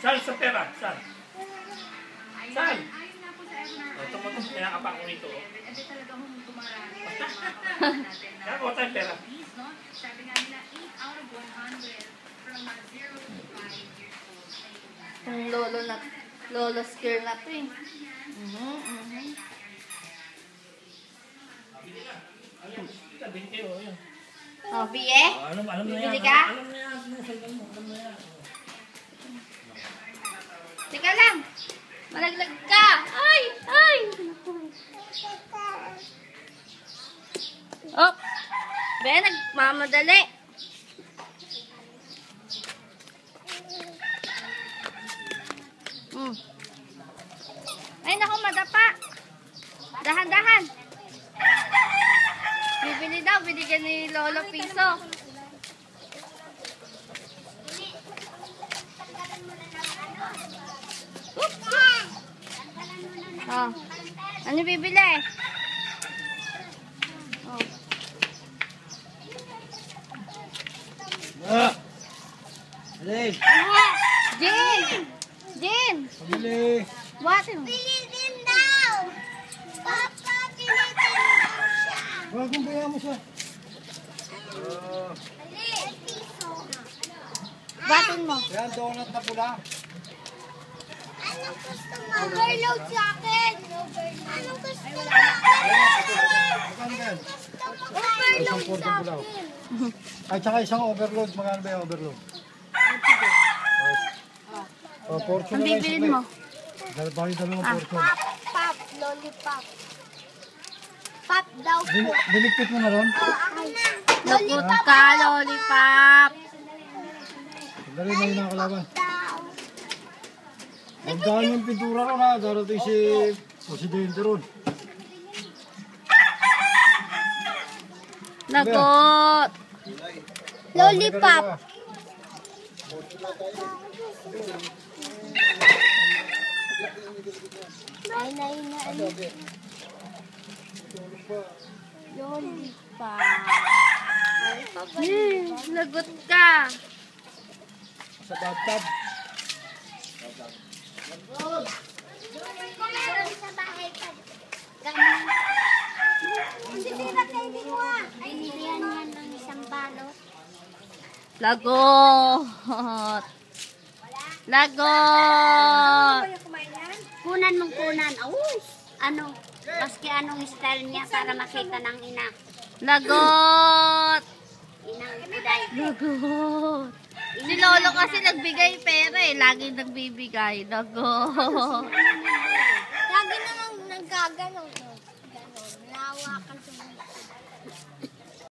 Saan sa pera? Saan? Saan? Ito mo itong pinakapa ko nito. Kaya ko tayo pera. Sabi nga nila, 8 out of 100 from 0 to 5 years old. Yung lolo scare na to eh. Oh, biye? Alam na yan. Bibili ka? Alam na yan. Alam na yan. Teka lang. Malaglag ka. Ay! Ay! Oh! Be, nagmamadali. Ay, naku, madapa. Dahan-dahan. Bibili daw, binigyan ni Lolo piso. Oh. Ano bibili? Oh. Alin? Jin! Jin! Pabili. What? Pili din daw! Papa, pili din daw siya! Huwag kong bayan mo siya. Piso. Batin mo. Yan, donut na pula. Anong gusto mo? Overload sa akin! Anong gusto mo? Magkano yan? Overload Isang sa pulaw. akin! Ay, tsaka isang overload. Magkano ba yung overload? Oh, portion Ang na lang bibilin mo? Bakit dalawang portion? Pop, pop, lollipop. Pop daw po. Biligpit mo na ron? Akin na. Lupot ka, lollipop. Dali na yung nakalaban. Daw. Magdaan yung pintura ron ha. Darating si Presidente ron. Lagot. Lollipop. Ay, lollipop. Lagot ka. Sa bathtub. Sa bahay pa. Ganun. Hindi tira kayo din mo ah. Binilihan yan ng isang balot. Lagot. Lagot. Kunan mong kunan. Uy! Ano? Maski anong style niya para makita ng ina. Lagot. Inang buday. Lagot. Si Lolo kasi nagbigay pera eh. Lagi nagbibigay. Lagot. Lagi na lang nagkaganon. Ganon. Nawakan sa buhay.